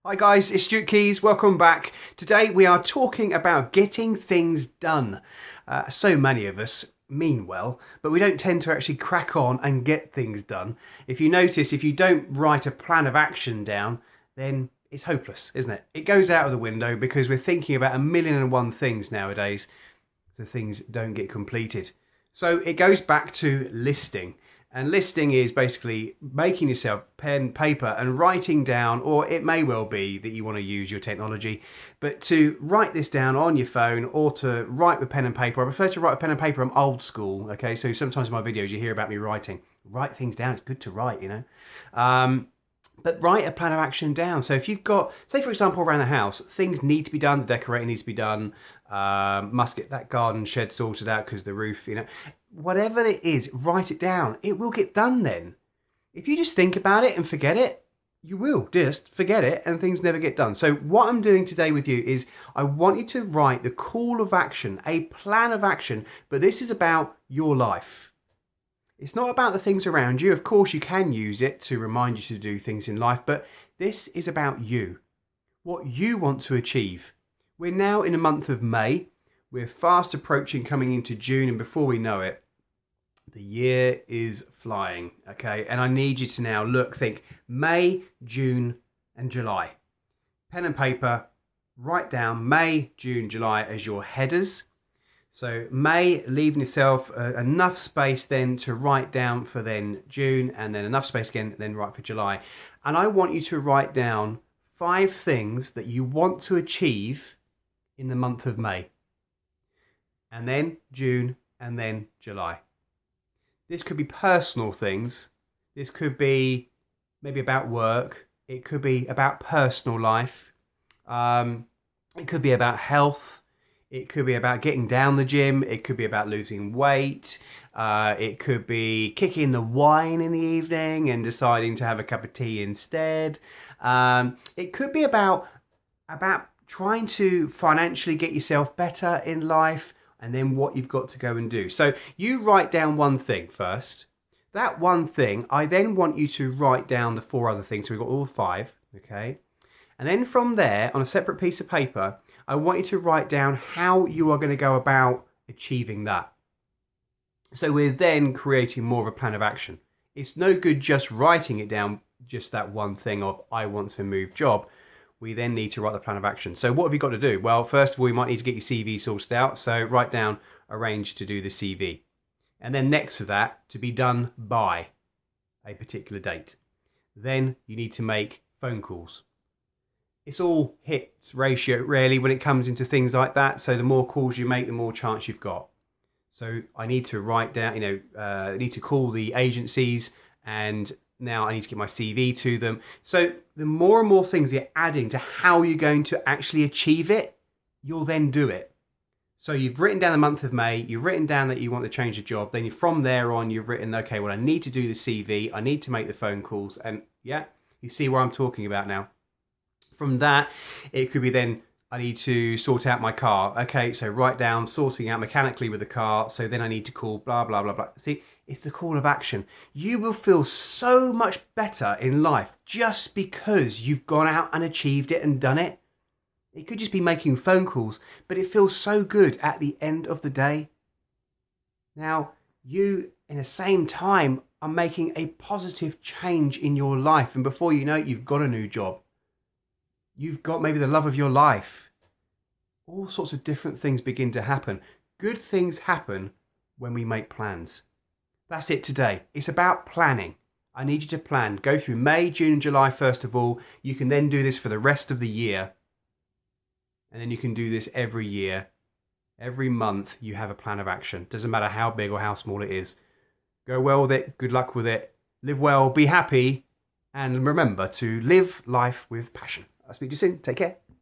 Hi guys, it's Stewart Keeys. Welcome back. Today we are talking about getting things done. So many of us mean well, but we don't tend to actually crack on and get things done. If you notice, if you don't write a plan of action down, then it's hopeless, isn't it? It goes out of the window because we're thinking about a million and one things nowadays, so things don't get completed. So it goes back to listing. And listing is basically making yourself pen, paper and writing down, or it may well be that you want to use your technology, but to write this down on your phone or to write with pen and paper. I prefer to write with pen and paper. I'm old school, okay? So sometimes in my videos you hear about me writing. Write things down, it's good to write, you know? But write a plan of action down. So if you've got, say for example, around the house, things need to be done, the decorating needs to be done, must get that garden shed sorted out because the roof, you know, whatever it is, write it down. It will get done then. If you just think about it and forget it, you will just forget it and things never get done. So what I'm doing today with you is I want you to write the call of action, a plan of action, but this is about your life. It's not about the things around you. Of course, you can use it to remind you to do things in life, but this is about you, what you want to achieve. We're now in the month of May. We're fast approaching coming into June, and before we know it, the year is flying, okay? And I need you to now think May, June, and July. Pen and paper, write down May, June, July as your headers. So May, leaving yourself enough space then to write down for then June, and then enough space again, then write for July. And I want you to write down 5 things that you want to achieve in the month of May, and then June, and then July. This could be personal things. This could be maybe about work. It could be about personal life. It could be about health. It could be about getting down the gym. It could be about losing weight. It could be kicking the wine in the evening and deciding to have a cup of tea instead. It could be about trying to financially get yourself better in life, and then what you've got to go and do. So you write down one thing first. That one thing, I then want you to write down the 4 other things. So we've got all 5, okay? And then from there, on a separate piece of paper, I want you to write down how you are going to go about achieving that. So we're then creating more of a plan of action. It's no good just writing it down, just that one thing of I want to move job. We then need to write the plan of action. So what have you got to do? Well, first of all, you might need to get your CV sourced out. So write down, arrange to do the CV. And then next to that, to be done by a particular date. Then you need to make phone calls. It's all hits ratio really when it comes into things like that. So the more calls you make, the more chance you've got. So I need to write down, I need to call the agencies, and now I need to get my CV to them. So the more and more things you're adding to how you're going to actually achieve it, you'll then do it. So you've written down the month of May, you've written down that you want to change the job, then from there on you've written, okay, well I need to do the CV, I need to make the phone calls, and yeah, you see what I'm talking about now. From that, it could be then, I need to sort out my car. Okay, so write down sorting out mechanically with the car. So then I need to call blah, blah, blah, blah. See, it's the call of action. You will feel so much better in life just because you've gone out and achieved it and done it. It could just be making phone calls, but it feels so good at the end of the day. Now, you, in the same time, are making a positive change in your life. And before you know it, you've got a new job. You've got maybe the love of your life. All sorts of different things begin to happen. Good things happen when we make plans. That's it today. It's about planning. I need you to plan. Go through May, June and July first of all. You can then do this for the rest of the year. And then you can do this every year. Every month you have a plan of action. Doesn't matter how big or how small it is. Go well with it. Good luck with it. Live well. Be happy. And remember to live life with passion. I'll speak to you soon. Take care.